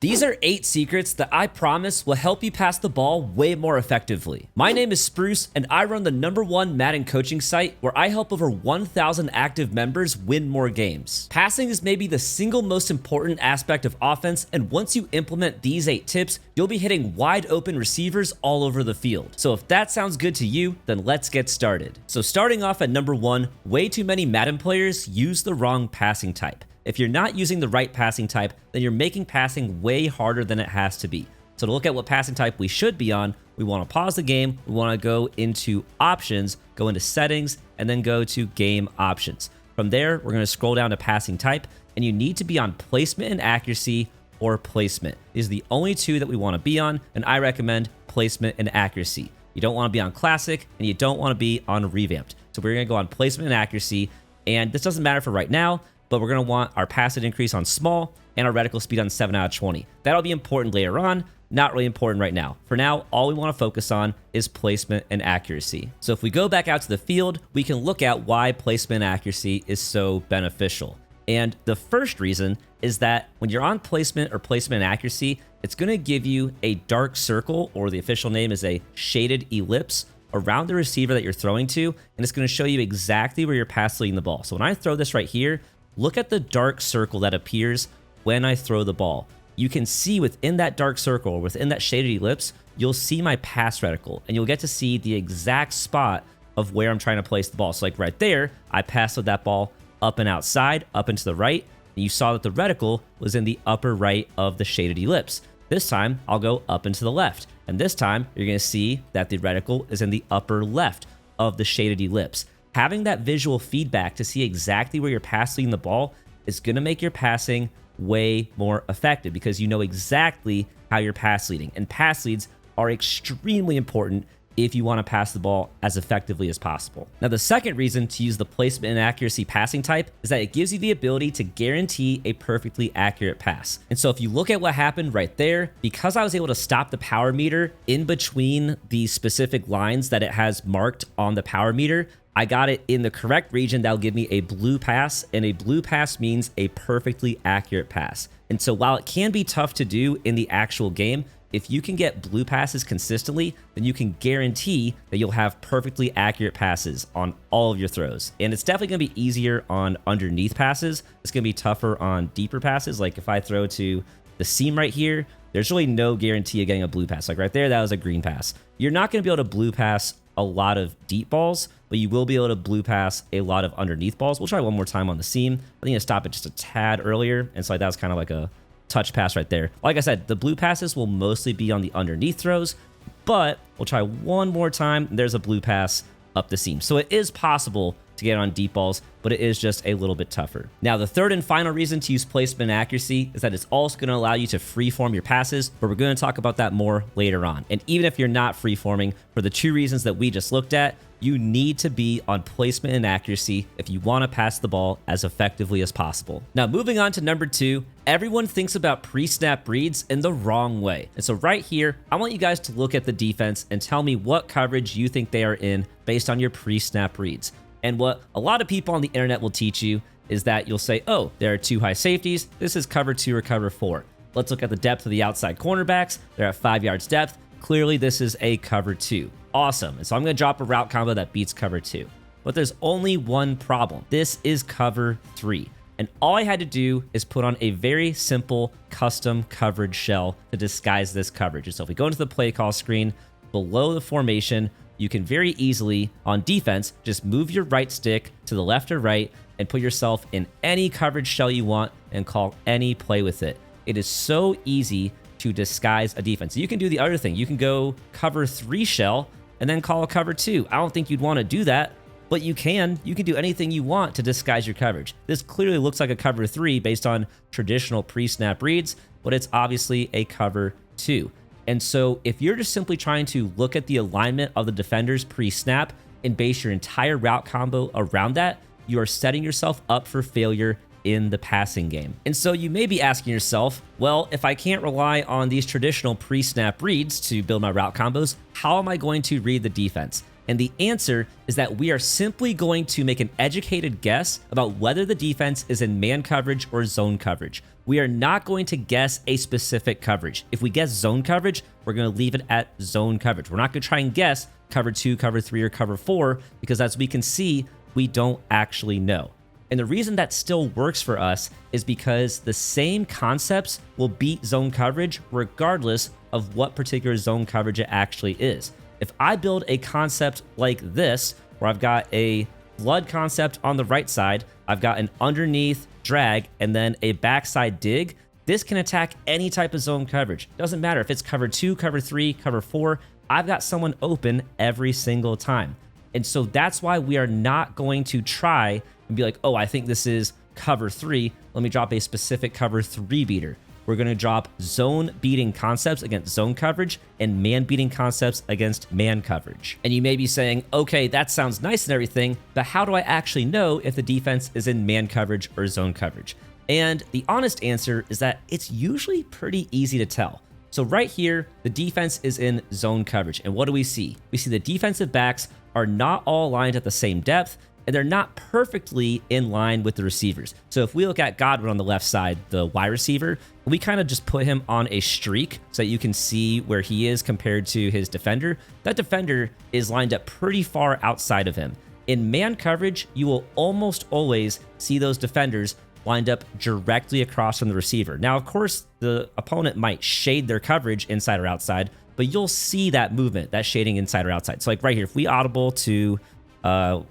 These are 8 secrets that I promise will help you pass the ball way more effectively. My name is Spruce, and I run the #1 Madden coaching site where I help over 1,000 active members win more games. Passing is maybe the single most important aspect of offense, and once you implement these 8 tips, you'll be hitting wide open receivers all over the field. So if that sounds good to you, then let's get started. So starting off at number 1, way too many Madden players use the wrong passing type. If you're not using the right passing type, then you're making passing way harder than it has to be. So to look at what passing type we should be on, we want to pause the game, we want to go into options, go into settings, and then go to game options. From there, we're going to scroll down to passing type, and you need to be on placement and accuracy or placement. These are the only 2 that we want to be on, and I recommend placement and accuracy. You don't want to be on classic, and you don't want to be on revamped. So we're going to go on placement and accuracy, and this doesn't matter for right now, but we're going to want our passive increase on small and our reticle speed on 7 out of 20. That'll be important later on, not really important right now. For now, all we want to focus on is placement and accuracy. So if we go back out to the field, we can look at why placement and accuracy is so beneficial. And the first reason is that when you're on placement or placement and accuracy, it's going to give you a dark circle, or the official name is a shaded ellipse, around the receiver that you're throwing to, and it's going to show you exactly where you're pass leading the ball. So when I throw this right here, look at the dark circle that appears when I throw the ball. You can see within that dark circle, or within that shaded ellipse, you'll see my pass reticle, and you'll get to see the exact spot of where I'm trying to place the ball. So like right there, I passed with that ball up and outside, up and to the right, and you saw that the reticle was in the upper right of the shaded ellipse. This time, I'll go up and to the left, and this time, you're gonna see that the reticle is in the upper left of the shaded ellipse. Having that visual feedback to see exactly where you're passing the ball is going to make your passing way more effective, because you know exactly how you're pass leading. And pass leads are extremely important if you want to pass the ball as effectively as possible. Now, the second reason to use the placement and accuracy passing type is that it gives you the ability to guarantee a perfectly accurate pass. And so if you look at what happened right there, because I was able to stop the power meter in between the specific lines that it has marked on the power meter, I got it in the correct region. That'll give me a blue pass, and a blue pass means a perfectly accurate pass. And so while it can be tough to do in the actual game, if you can get blue passes consistently, then you can guarantee that you'll have perfectly accurate passes on all of your throws. And it's definitely going to be easier on underneath passes. It's going to be tougher on deeper passes. Like if I throw to the seam right here, there's really no guarantee of getting a blue pass. Like right there, that was a green pass. You're not going to be able to blue pass a lot of deep balls, but you will be able to blue pass a lot of underneath balls. We'll try one more time on the seam. I think I stopped it just a tad earlier, and so that was kind of like a touch pass right there. Like I said, the blue passes will mostly be on the underneath throws, but we'll try one more time. There's a blue pass up the seam. So it is possible to get on deep balls, but it is just a little bit tougher. Now, the third and final reason to use placement and accuracy is that it's also going to allow you to freeform your passes, but we're going to talk about that more later on. And even if you're not freeforming, for the 2 reasons that we just looked at, you need to be on placement and accuracy if you want to pass the ball as effectively as possible. Now, moving on to number 2, everyone thinks about pre-snap reads in the wrong way. And so right here, I want you guys to look at the defense and tell me what coverage you think they are in based on your pre-snap reads. And what a lot of people on the internet will teach you is that you'll say, oh, there are 2 high safeties. This is cover 2 or cover 4. Let's look at the depth of the outside cornerbacks. They're at 5 yards depth. Clearly, this is a cover 2. Awesome. And so I'm going to drop a route combo that beats cover 2. But there's only one problem. This is cover 3. And all I had to do is put on a very simple custom coverage shell to disguise this coverage. And so if we go into the play call screen, below the formation, you can very easily, on defense, just move your right stick to the left or right and put yourself in any coverage shell you want and call any play with it. It is so easy to disguise a defense. You can do the other thing. You can go cover 3 shell and then call a cover 2. I don't think you'd want to do that, but you can. You can do anything you want to disguise your coverage. This clearly looks like a cover 3 based on traditional pre-snap reads, but it's obviously a cover 2. And so if you're just simply trying to look at the alignment of the defenders pre-snap and base your entire route combo around that, you are setting yourself up for failure in the passing game. And so you may be asking yourself, well, if I can't rely on these traditional pre-snap reads to build my route combos, how am I going to read the defense? And the answer is that we are simply going to make an educated guess about whether the defense is in man coverage or zone coverage. We are not going to guess a specific coverage. If we guess zone coverage, we're going to leave it at zone coverage. We're not going to try and guess cover 2, cover 3, or cover 4, because as we can see, we don't actually know. And the reason that still works for us is because the same concepts will beat zone coverage regardless of what particular zone coverage it actually is. If I build a concept like this, where I've got a flood concept on the right side, I've got an underneath drag, and then a backside dig, this can attack any type of zone coverage. Doesn't matter if it's cover 2, cover 3, cover 4, I've got someone open every single time. And so that's why we are not going to try and be like, oh, I think this is cover 3. Let me drop a specific cover 3 beater. We're going to drop zone beating concepts against zone coverage and man beating concepts against man coverage. And you may be saying, okay, that sounds nice and everything, but how do I actually know if the defense is in man coverage or zone coverage? And the honest answer is that it's usually pretty easy to tell. So right here, the defense is in zone coverage. And what do we see? We see the defensive backs are not all aligned at the same depth, and they're not perfectly in line with the receivers. So if we look at Godwin on the left side, the wide receiver, we kind of just put him on a streak so that you can see where he is compared to his defender. That defender is lined up pretty far outside of him. In man coverage, you will almost always see those defenders lined up directly across from the receiver. Now, of course, the opponent might shade their coverage inside or outside, but you'll see that movement, that shading inside or outside. So like right here, if we audible to, wow,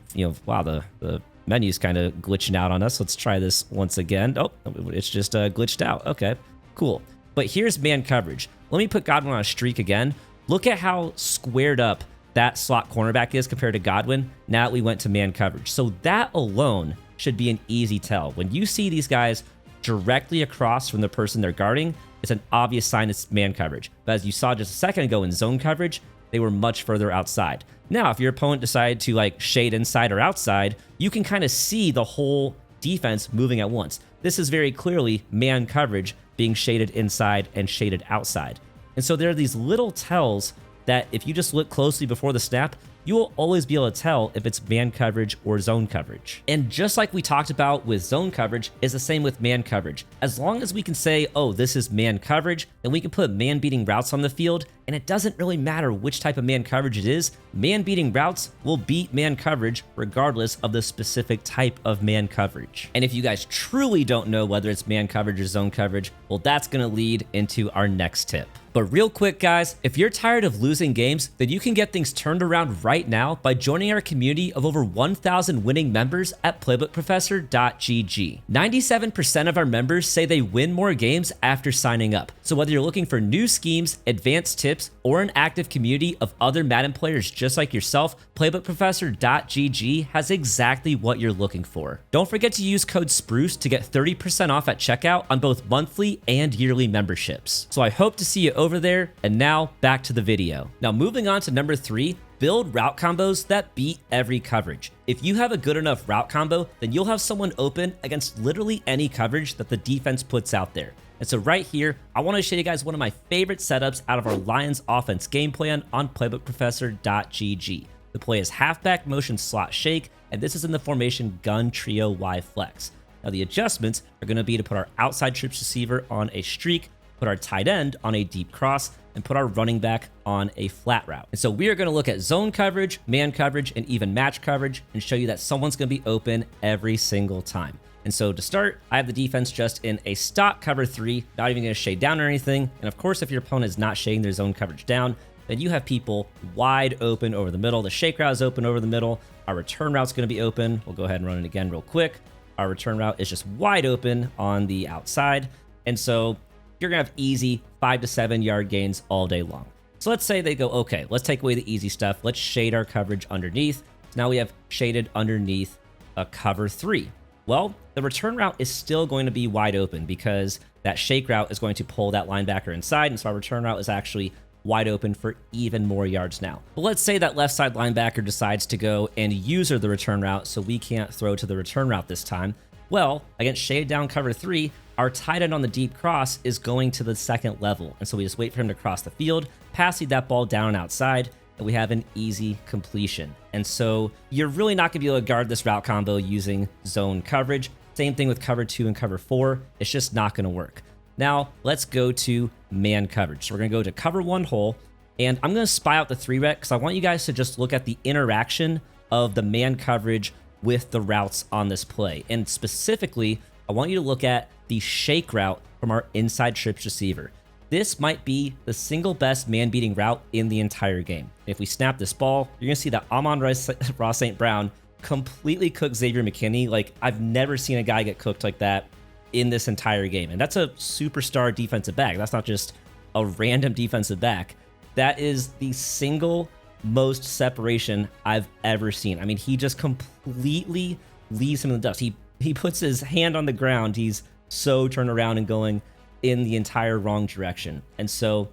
the menu's kind of glitching out on us. Let's try this once again. Oh, it's just glitched out. Okay, cool. But here's man coverage. Let me put Godwin on a streak again. Look at how squared up that slot cornerback is compared to Godwin now that we went to man coverage. So that alone should be an easy tell. When you see these guys directly across from the person they're guarding, it's an obvious sign it's man coverage. But as you saw just a second ago in zone coverage, they were much further outside. Now, if your opponent decided to like shade inside or outside, you can kind of see the whole defense moving at once. This is very clearly man coverage being shaded inside and shaded outside. And so there are these little tells that if you just look closely before the snap, you will always be able to tell if it's man coverage or zone coverage. And just like we talked about with zone coverage, is the same with man coverage. As long as we can say, oh, this is man coverage, then we can put man beating routes on the field, and it doesn't really matter which type of man coverage it is. Man beating routes will beat man coverage regardless of the specific type of man coverage. And if you guys truly don't know whether it's man coverage or zone coverage, well, that's gonna lead into our next tip. But real quick, guys, if you're tired of losing games, then you can get things turned around right now by joining our community of over 1,000 winning members at PlaybookProfessor.gg. 97% of our members say they win more games after signing up. So whether you're looking for new schemes, advanced tips, or an active community of other Madden players just like yourself, PlaybookProfessor.gg has exactly what you're looking for. Don't forget to use code SPRUCE to get 30% off at checkout on both monthly and yearly memberships. So I hope to see you over there, and now back to the video. Now moving on to number 3, build route combos that beat every coverage. If you have a good enough route combo, then you'll have someone open against literally any coverage that the defense puts out there. And so right here, I want to show you guys one of my favorite setups out of our Lions offense game plan on PlaybookProfessor.gg. The play is halfback motion slot shake, and this is in the formation gun trio Y flex. Now the adjustments are going to be to put our outside trips receiver on a streak, put our tight end on a deep cross, and put our running back on a flat route. And so we are going to look at zone coverage, man coverage, and even match coverage, and show you that someone's going to be open every single time. And so to start, I have the defense just in a stock cover 3, not even going to shade down or anything. And of course, if your opponent is not shading their zone coverage down, then you have people wide open over the middle. The shake route is open over the middle. Our return route is going to be open. We'll go ahead and run it again real quick. Our return route is just wide open on the outside. And so you're going to have easy 5 to 7 yard gains all day long. So let's say they go, okay, let's take away the easy stuff. Let's shade our coverage underneath. So now we have shaded underneath a cover 3. Well, the return route is still going to be wide open because that shake route is going to pull that linebacker inside. And so our return route is actually wide open for even more yards now. But let's say that left side linebacker decides to go and user the return route so we can't throw to the return route this time. Well, against shade down cover 3, our tight end on the deep cross is going to the second level. And so we just wait for him to cross the field, pass that ball down outside, and we have an easy completion. And so you're really not going to be able to guard this route combo using zone coverage. Same thing with cover 2 and cover 4. It's just not going to work. Now, let's go to man coverage. So we're going to go to cover 1 hole, and I'm going to spy out the 3-rec because I want you guys to just look at the interaction of the man coverage with the routes on this play. And specifically, I want you to look at the shake route from our inside trips receiver. This might be the single best man-beating route in the entire game. If we snap this ball, you're going to see that Amon-Ra St. Brown completely cooked Xavier McKinney. Like, I've never seen a guy get cooked like that in this entire game. And that's a superstar defensive back. That's not just a random defensive back. That is the single most separation I've ever seen. I mean, he just completely leaves him in the dust. He puts his hand on the ground. He's so turned around and going in the entire wrong direction. And so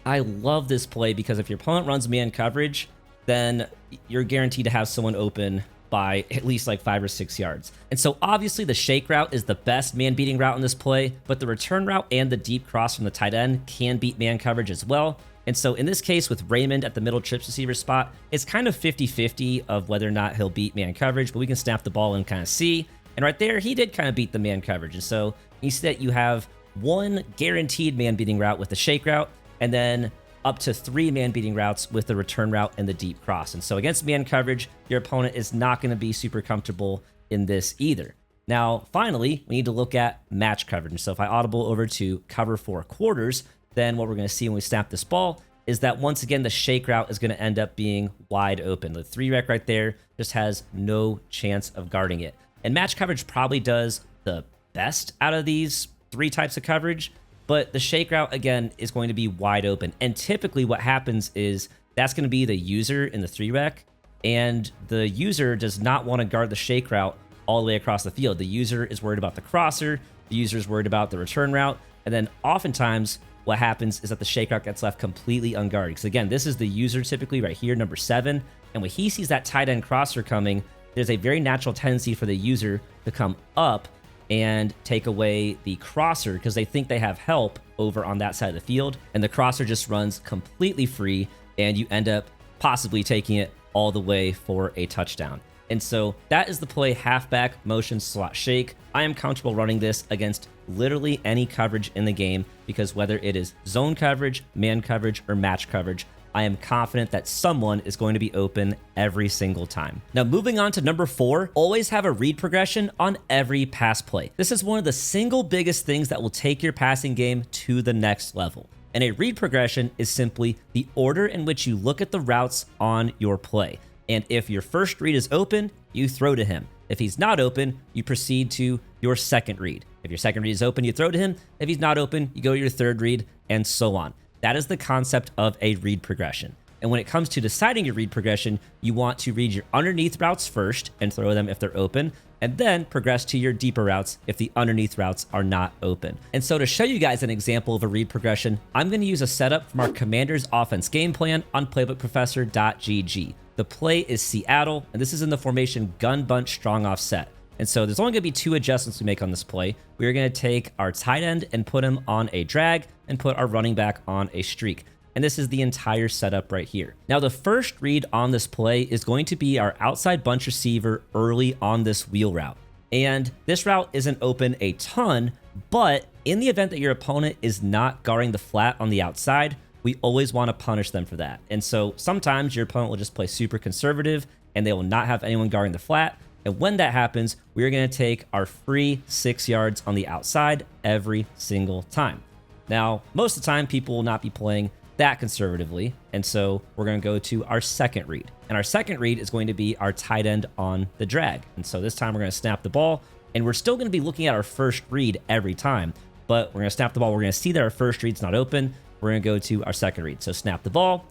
I love this play because if your opponent runs man coverage, then you're guaranteed to have someone open by at least like 5 or 6 yards. And so obviously the shake route is the best man beating route in this play, but the return route and the deep cross from the tight end can beat man coverage as well. And so in this case with Raymond at the middle trips receiver spot, it's kind of 50-50 of whether or not he'll beat man coverage, but we can snap the ball and kind of see. And right there, he did kind of beat the man coverage. And so you see that you have one guaranteed man beating route with the shake route, and then up to 3 man beating routes with the return route and the deep cross. And so against man coverage, your opponent is not going to be super comfortable in this either. Now, finally, we need to look at match coverage. And so if I audible over to cover 4 quarters, then what we're going to see when we snap this ball is that once again, the shake route is going to end up being wide open. The 3-rec right there just has no chance of guarding it. And match coverage probably does the best out of these 3 types of coverage, but the shake route, again, is going to be wide open. And typically what happens is that's going to be the user in the 3-rec, and the user does not want to guard the shake route all the way across the field. The user is worried about the crosser, the user is worried about the return route, and then oftentimes what happens is that the shake route gets left completely unguarded. Because again, this is the user typically right here, number 7, and when he sees that tight end crosser coming, there's a very natural tendency for the user to come up and take away the crosser because they think they have help over on that side of the field, and the crosser just runs completely free, and you end up possibly taking it all the way for a touchdown. And so that is the play halfback motion slot shake. I am comfortable running this against literally any coverage in the game because whether it is zone coverage, man coverage, or match coverage, I am confident that someone is going to be open every single time. Now, moving on to number 4, always have a read progression on every pass play. This is one of the single biggest things that will take your passing game to the next level. And a read progression is simply the order in which you look at the routes on your play. And if your first read is open, you throw to him. If he's not open, you proceed to your second read. If your second read is open, you throw to him. If he's not open, you go to your third read, and so on. That is the concept of a read progression. And when it comes to deciding your read progression, you want to read your underneath routes first and throw them if they're open, and then progress to your deeper routes if the underneath routes are not open. And so to show you guys an example of a read progression, I'm going to use a setup from our Commander's offense game plan on PlaybookProfessor.gg. The play is Seattle, and this is in the formation gun bunch strong offset. And so there's only going to be 2 adjustments we make on this play. We're going to take our tight end and put him on a drag and put our running back on a streak. And this is the entire setup right here. Now, the first read on this play is going to be our outside bunch receiver early on this wheel route. And this route isn't open a ton, but in the event that your opponent is not guarding the flat on the outside, we always want to punish them for that. And so sometimes your opponent will just play super conservative and they will not have anyone guarding the flat. And when that happens, we're going to take our free 6 yards on the outside every single time. Now, most of the time, people will not be playing that conservatively. And so we're going to go to our second read. And our second read is going to be our tight end on the drag. And so this time we're going to snap the ball. And we're still going to be looking at our first read every time. But we're going to snap the ball. We're going to see that our first read's not open. We're going to go to our second read. So snap the ball.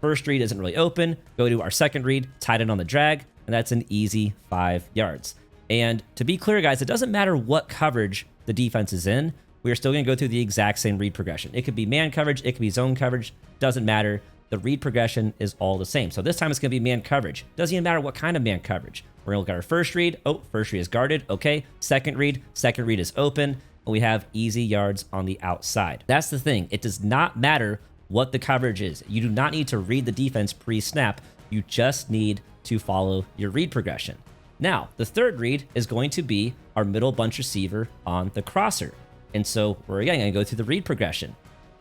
First read isn't really open. Go to our second read, tight end on the drag. And that's an easy 5 yards. And to be clear, guys, it doesn't matter what coverage the defense is in. We are still going to go through the exact same read progression. It could be man coverage. It could be zone coverage. Doesn't matter. The read progression is all the same. So this time it's going to be man coverage. Doesn't even matter what kind of man coverage. We're going to look at our first read. Oh, first read is guarded. Okay. Second read is open. And we have easy yards on the outside. That's the thing. It does not matter what the coverage is. You do not need to read the defense pre-snap. You just need to follow your read progression. Now, the third read is going to be our middle bunch receiver on the crosser. And so we're again going to go through the read progression.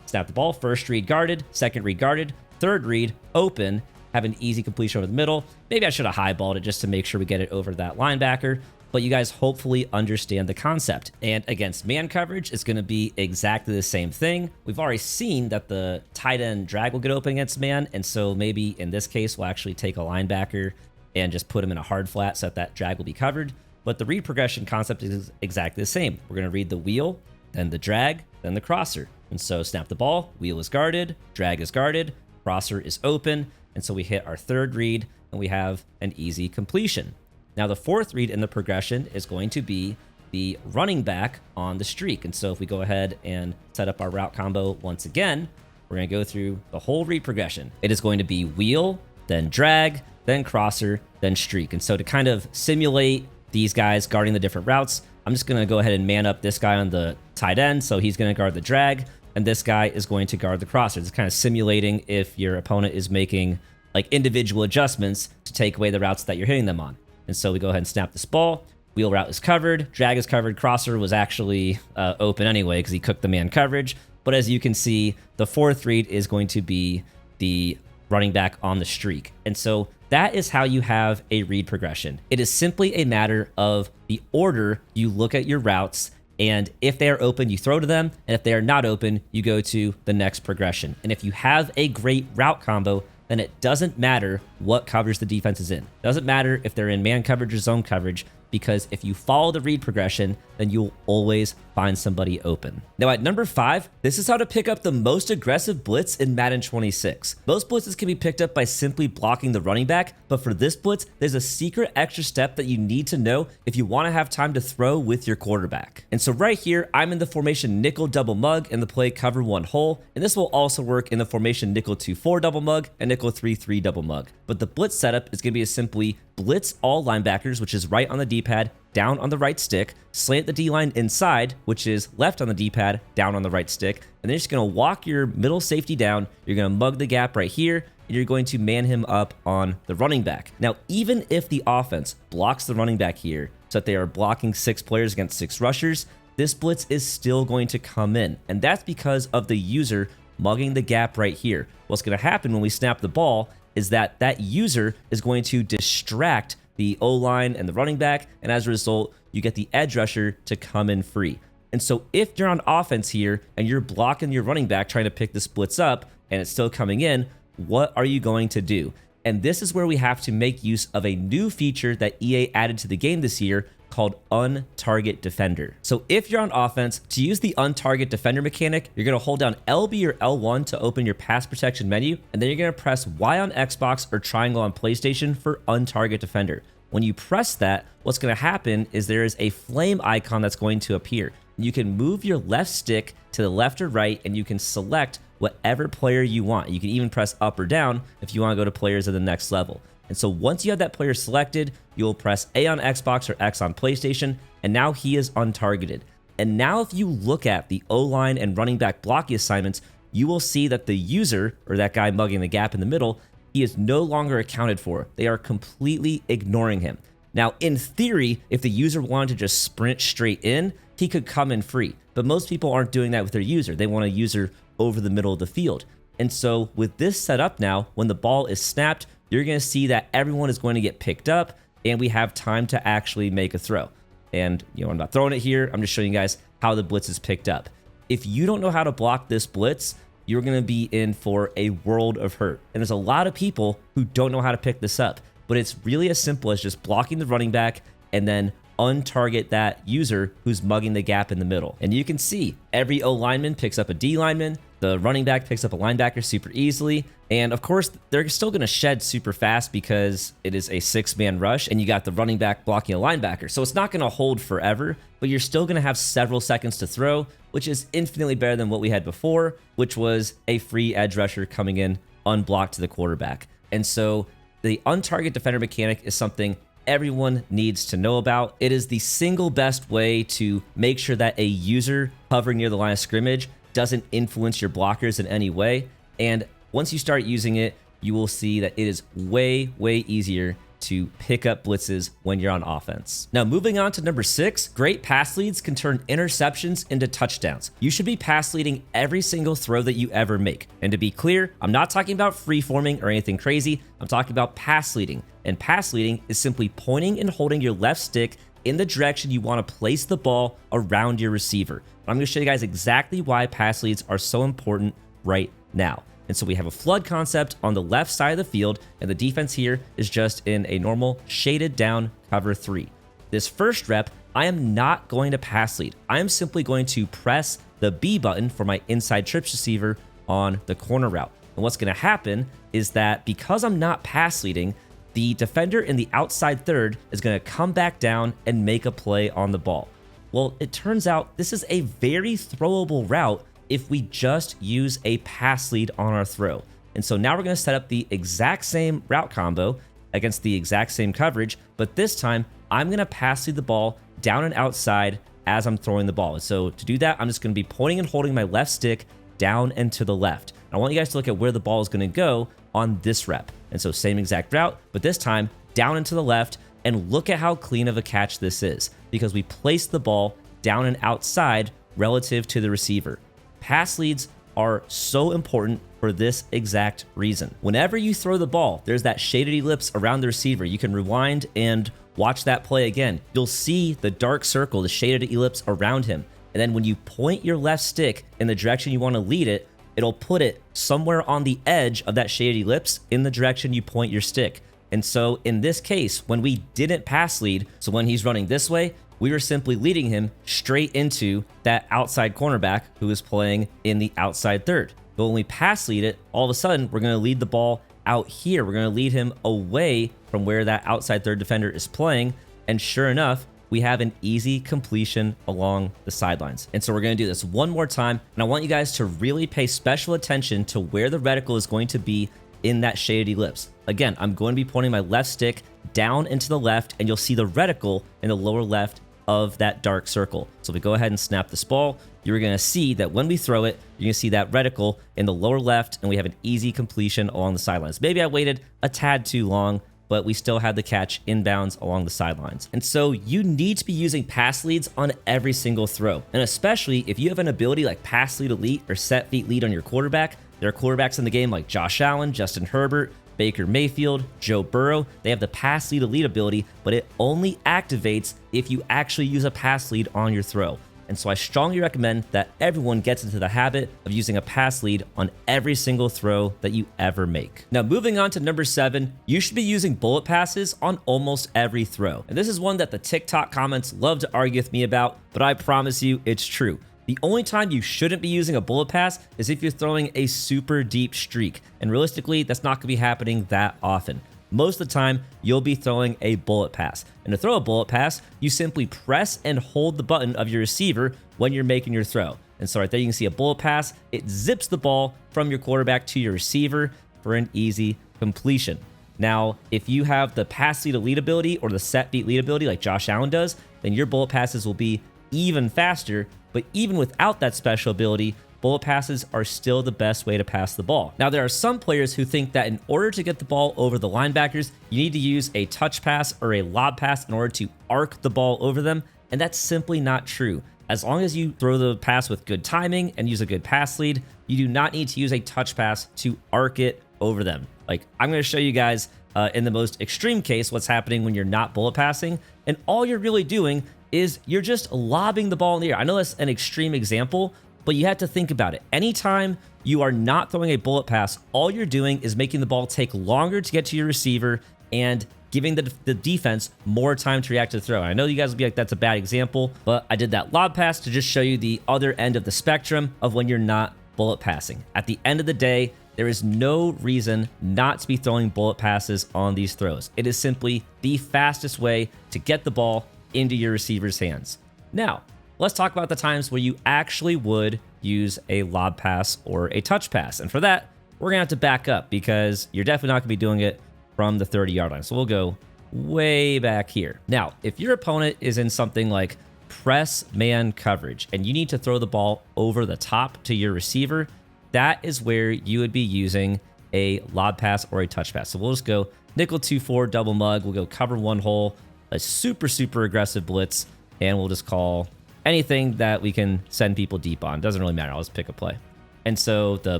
Snap the ball, first read guarded, second read guarded, third read open, have an easy completion over the middle. Maybe I should have highballed it just to make sure we get it over that linebacker. But you guys hopefully understand the concept. And against man coverage, it's going to be exactly the same thing. We've already seen that the tight end drag will get open against man. And so maybe in this case, we'll actually take a linebacker and just put him in a hard flat so that drag will be covered. But the read progression concept is exactly the same. We're going to read the wheel, then the drag, then the crosser. And so snap the ball, wheel is guarded, drag is guarded, crosser is open. And so we hit our third read and we have an easy completion. Now the fourth read in the progression is going to be the running back on the streak. And so if we go ahead and set up our route combo once again, we're going to go through the whole read progression. It is going to be wheel, then drag, then crosser, then streak. And so to kind of simulate these guys guarding the different routes, I'm just going to go ahead and man up this guy on the tight end. So he's going to guard the drag, and this guy is going to guard the crosser. It's kind of simulating if your opponent is making like individual adjustments to take away the routes that you're hitting them on. And so we go ahead and snap this ball. Wheel route is covered. Drag is covered. Crosser was actually open anyway because he cooked the man coverage. But as you can see, the fourth read is going to be the running back on the streak. And so that is how you have a read progression. It is simply a matter of the order you look at your routes, and if they are open, you throw to them, and if they are not open, you go to the next progression. And if you have a great route combo, then it doesn't matter what coverage the defense is in. It doesn't matter if they're in man coverage or zone coverage, because if you follow the read progression, then you'll always find somebody open. Now at number 5, this is how to pick up the most aggressive blitz in Madden 26. Most blitzes can be picked up by simply blocking the running back, but for this blitz, there's a secret extra step that you need to know if you want to have time to throw with your quarterback. And so right here, I'm in the formation nickel double mug and the play cover 1 hole, and this will also work in the formation nickel 2-4 double mug and nickel 3-3 double mug. But the blitz setup is going to be as simply blitz all linebackers, which is right on the D-pad, down on the right stick, slant the D-line inside, which is left on the D-pad, down on the right stick, and then you're just going to walk your middle safety down, you're going to mug the gap right here, and you're going to man him up on the running back. Now, even if the offense blocks the running back here, so that they are blocking 6 players against 6 rushers, this blitz is still going to come in, and that's because of the user mugging the gap right here. What's going to happen when we snap the ball is that that user is going to distract the O-line and the running back, and as a result, you get the edge rusher to come in free. And so if you're on offense here and you're blocking your running back trying to pick the splits up and it's still coming in, what are you going to do? And this is where we have to make use of a new feature that EA added to the game this year called Untarget Defender. So if you're on offense, to use the Untarget Defender mechanic, you're going to hold down LB or L1 to open your pass protection menu, and then you're going to press Y on Xbox or triangle on PlayStation for Untarget Defender. When you press that, what's going to happen is there is a flame icon that's going to appear. You can move your left stick to the left or right, and you can select whatever player you want. You can even press up or down if you want to go to players at the next level. And so once you have that player selected, you'll press A on Xbox or X on PlayStation, and now he is untargeted. And now if you look at the O-line and running back blocking assignments, you will see that the user, or that guy mugging the gap in the middle, he is no longer accounted for. They are completely ignoring him. Now, in theory, if the user wanted to just sprint straight in, he could come in free. But most people aren't doing that with their user. They want a user over the middle of the field. And so with this setup now, when the ball is snapped, you're going to see that everyone is going to get picked up, and we have time to actually make a throw. And, I'm not throwing it here. I'm just showing you guys how the blitz is picked up. If you don't know how to block this blitz, you're going to be in for a world of hurt. And there's a lot of people who don't know how to pick this up, but it's really as simple as just blocking the running back and then untarget that user who's mugging the gap in the middle. And you can see every O lineman picks up a D lineman. The running back picks up a linebacker super easily. And of course, they're still going to shed super fast because it is a 6-man rush and you got the running back blocking a linebacker. So it's not going to hold forever, but you're still going to have several seconds to throw, which is infinitely better than what we had before, which was a free edge rusher coming in unblocked to the quarterback. And so the Untarget Defender mechanic is something everyone needs to know about. It is the single best way to make sure that a user hovering near the line of scrimmage doesn't influence your blockers in any way. And once you start using it, you will see that it is way, way easier to pick up blitzes when you're on offense. Now, moving on to number 6, great pass leads can turn interceptions into touchdowns. You should be pass leading every single throw that you ever make. And to be clear, I'm not talking about free forming or anything crazy. I'm talking about pass leading. And pass leading is simply pointing and holding your left stick in the direction you want to place the ball around your receiver. I'm going to show you guys exactly why pass leads are so important right now. And so we have a flood concept on the left side of the field, and the defense here is just in a normal shaded down cover 3. This first rep, I am not going to pass lead. I am simply going to press the B button for my inside trips receiver on the corner route. And what's going to happen is that because I'm not pass leading, the defender in the outside third is going to come back down and make a play on the ball. Well, it turns out this is a very throwable route if we just use a pass lead on our throw. And so now we're going to set up the exact same route combo against the exact same coverage, but this time I'm going to pass lead the ball down and outside as I'm throwing the ball. And so to do that, I'm just going to be pointing and holding my left stick down and to the left. I want you guys to look at where the ball is going to go on this rep. And so same exact route, but this time down and to the left, and look at how clean of a catch this is because we placed the ball down and outside relative to the receiver. Pass leads are so important for this exact reason. Whenever you throw the ball, there's that shaded ellipse around the receiver. You can rewind and watch that play again. You'll see the dark circle, the shaded ellipse around him. And then when you point your left stick in the direction you want to lead it, it'll put it somewhere on the edge of that shaded ellipse in the direction you point your stick. And so in this case, when we didn't pass lead, so when he's running this way, we were simply leading him straight into that outside cornerback who is playing in the outside third. But when we pass lead it, all of a sudden, we're going to lead the ball out here. We're going to lead him away from where that outside third defender is playing. And sure enough, we have an easy completion along the sidelines. And so we're going to do this one more time. And I want you guys to really pay special attention to where the reticle is going to be in that shaded ellipse. Again, I'm going to be pointing my left stick down and to the left, and you'll see the reticle in the lower left of that dark circle. So if we go ahead and snap this ball, you're going to see that when we throw it, you're going to see that reticle in the lower left, and we have an easy completion along the sidelines. Maybe I waited a tad too long, but we still had the catch inbounds along the sidelines. And so you need to be using pass leads on every single throw. And especially if you have an ability like pass lead elite or set feet lead on your quarterback. There are quarterbacks in the game like Josh Allen, Justin Herbert, Baker Mayfield, Joe Burrow. They have the pass lead elite ability, but it only activates if you actually use a pass lead on your throw. And so I strongly recommend that everyone gets into the habit of using a pass lead on every single throw that you ever make. Now, moving on to number 7, you should be using bullet passes on almost every throw. And this is one that the TikTok comments love to argue with me about, but I promise you it's true. The only time you shouldn't be using a bullet pass is if you're throwing a super deep streak. And realistically, that's not going to be happening that often. Most of the time, you'll be throwing a bullet pass. And to throw a bullet pass, you simply press and hold the button of your receiver when you're making your throw. And so right there, you can see a bullet pass. It zips the ball from your quarterback to your receiver for an easy completion. Now, if you have the pass lead elite ability or the set beat lead ability like Josh Allen does, then your bullet passes will be even faster. But even without that special ability, bullet passes are still the best way to pass the ball. Now, there are some players who think that in order to get the ball over the linebackers, you need to use a touch pass or a lob pass in order to arc the ball over them, and that's simply not true. As long as you throw the pass with good timing and use a good pass lead, you do not need to use a touch pass to arc it over them. Like, I'm going to show you guys in the most extreme case what's happening when you're not bullet passing, and all you're really doing is you're just lobbing the ball in the air. I know that's an extreme example, but you have to think about it. Anytime you are not throwing a bullet pass, all you're doing is making the ball take longer to get to your receiver and giving the defense more time to react to the throw. And I know you guys will be like, that's a bad example, but I did that lob pass to just show you the other end of the spectrum of when you're not bullet passing. At the end of the day, there is no reason not to be throwing bullet passes on these throws. It is simply the fastest way to get the ball into your receiver's hands. Now, let's talk about the times where you actually would use a lob pass or a touch pass. And for that, we're going to have to back up because you're definitely not going to be doing it from the 30-yard line. So we'll go way back here. Now, if your opponent is in something like press man coverage and you need to throw the ball over the top to your receiver, that is where you would be using a lob pass or a touch pass. So we'll just go nickel 2-4 double mug. We'll go cover one hole, a super aggressive blitz, and we'll just call anything that we can send people deep on. Doesn't really matter. I'll just pick a play. And so the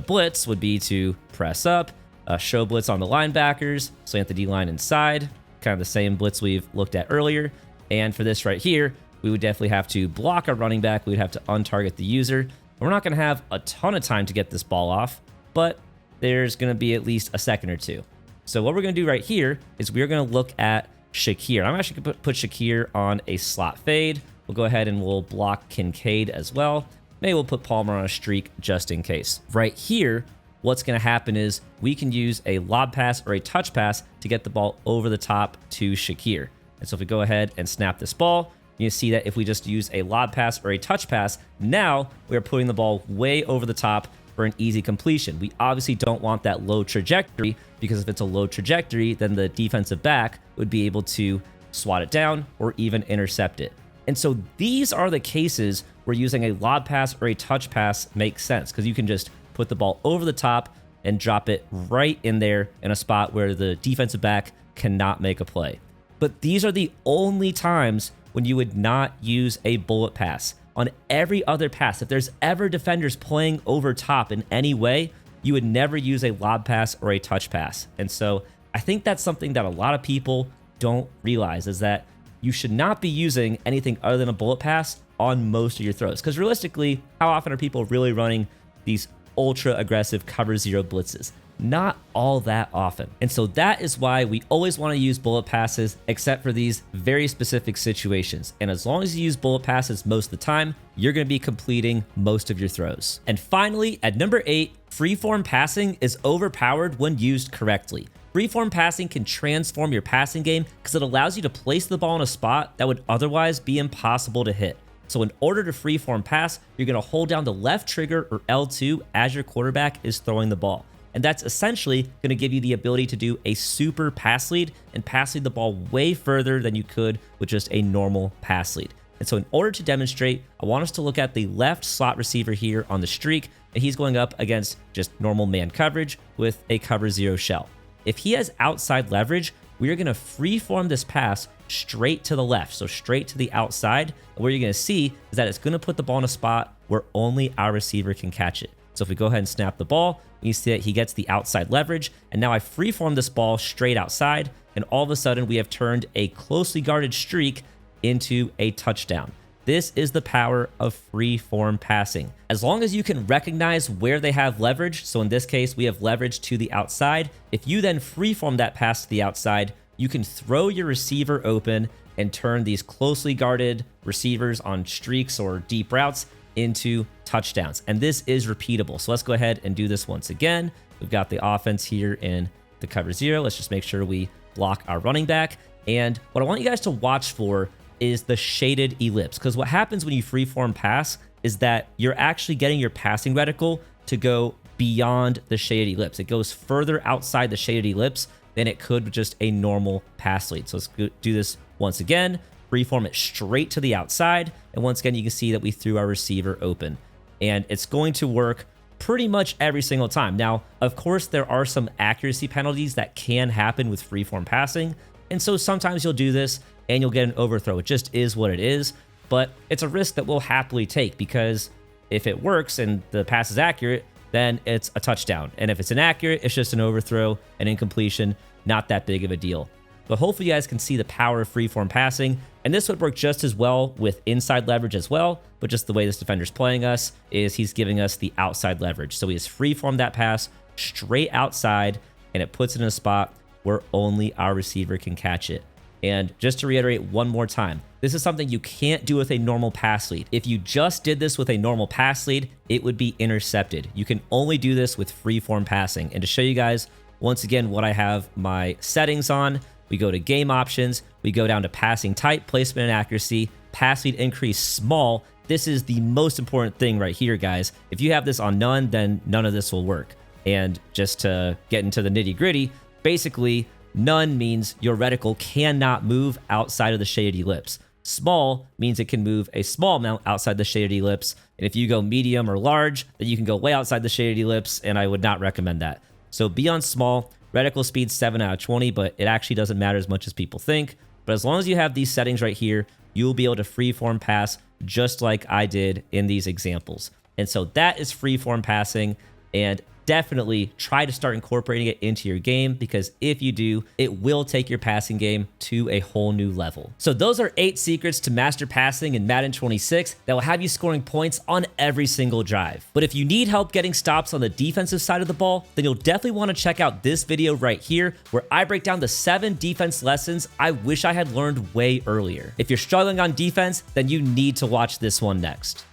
blitz would be to press up, show blitz on the linebackers, slant the D-line inside, kind of the same blitz we've looked at earlier. And for this right here, we would definitely have to block our running back. We'd have to untarget the user. We're not going to have a ton of time to get this ball off, but there's going to be at least a second or two. So what we're going to do right here is we're going to look at Shakir. I'm actually going to put Shakir on a slot fade. We'll go ahead and we'll block Kincaid as well. Maybe we'll put Palmer on a streak just in case. Right here, what's going to happen is we can use a lob pass or a touch pass to get the ball over the top to Shakir. And so if we go ahead and snap this ball, you see that if we just use a lob pass or a touch pass, now we're putting the ball way over the top for an easy completion. We obviously don't want that low trajectory, because if it's a low trajectory, then the defensive back would be able to swat it down or even intercept it. And so these are the cases where using a lob pass or a touch pass makes sense, because you can just put the ball over the top and drop it right in there in a spot where the defensive back cannot make a play. But these are the only times when you would not use a bullet pass. On every other pass, if there's ever defenders playing over top in any way, you would never use a lob pass or a touch pass. And so I think that's something that a lot of people don't realize, is that you should not be using anything other than a bullet pass on most of your throws. Because realistically, how often are people really running these ultra aggressive cover zero blitzes? Not all that often. And so that is why we always want to use bullet passes, except for these very specific situations. And as long as you use bullet passes most of the time, you're going to be completing most of your throws. And finally, at number 8, freeform passing is overpowered when used correctly. Freeform passing can transform your passing game because it allows you to place the ball in a spot that would otherwise be impossible to hit. So in order to freeform pass, you're going to hold down the left trigger or L2 as your quarterback is throwing the ball. And that's essentially going to give you the ability to do a super pass lead and pass lead the ball way further than you could with just a normal pass lead. And so in order to demonstrate, I want us to look at the left slot receiver here on the streak, and he's going up against just normal man coverage with a cover zero shell. If he has outside leverage, we are going to freeform this pass straight to the left, so straight to the outside. And what you're going to see is that it's going to put the ball in a spot where only our receiver can catch it. So if we go ahead and snap the ball, you see that he gets the outside leverage, and now I freeform this ball straight outside, and all of a sudden we have turned a closely guarded streak into a touchdown. This is the power of freeform passing. As long as you can recognize where they have leverage, so in this case we have leverage to the outside, if you then freeform that pass to the outside, you can throw your receiver open and turn these closely guarded receivers on streaks or deep routes into touchdowns. And this is repeatable. So let's go ahead and do this once again. We've got the offense here in the cover zero. Let's just make sure we block our running back. And what I want you guys to watch for is the shaded ellipse, because what happens when you freeform pass is that you're actually getting your passing reticle to go beyond the shaded ellipse. It goes further outside the shaded ellipse than it could with just a normal pass lead. So let's do this once again. Freeform it straight to the outside, and once again you can see that we threw our receiver open, and it's going to work pretty much every single time. Now, of course, there are some accuracy penalties that can happen with freeform passing, and so sometimes you'll do this and you'll get an overthrow. It just is what it is, but it's a risk that we'll happily take, because if it works and the pass is accurate, then it's a touchdown, and if it's inaccurate, it's just an overthrow, and incompletion, not that big of a deal. But hopefully you guys can see the power of freeform passing, and this would work just as well with inside leverage as well, but just the way this defender's playing us is he's giving us the outside leverage. So he has freeformed that pass straight outside, and it puts it in a spot where only our receiver can catch it. And just to reiterate one more time, this is something you can't do with a normal pass lead. If you just did this with a normal pass lead, it would be intercepted. You can only do this with freeform passing. And to show you guys, once again, what I have my settings on, we go to game options, we go down to passing type, placement and accuracy, pass lead increase small. This is the most important thing right here, guys. If you have this on none, then none of this will work. And just to get into the nitty gritty, basically none means your reticle cannot move outside of the shaded ellipse. Small means it can move a small amount outside the shaded ellipse. And if you go medium or large, then you can go way outside the shaded ellipse, and I would not recommend that. So be on small. Reticle speed 7 out of 20, but it actually doesn't matter as much as people think. But as long as you have these settings right here, you will be able to freeform pass just like I did in these examples. And so that is freeform passing, and definitely try to start incorporating it into your game, because if you do, it will take your passing game to a whole new level. So those are 8 secrets to master passing in Madden 26 that will have you scoring points on every single drive. But if you need help getting stops on the defensive side of the ball, then you'll definitely want to check out this video right here, where I break down the 7 defense lessons I wish I had learned way earlier. If you're struggling on defense, then you need to watch this one next.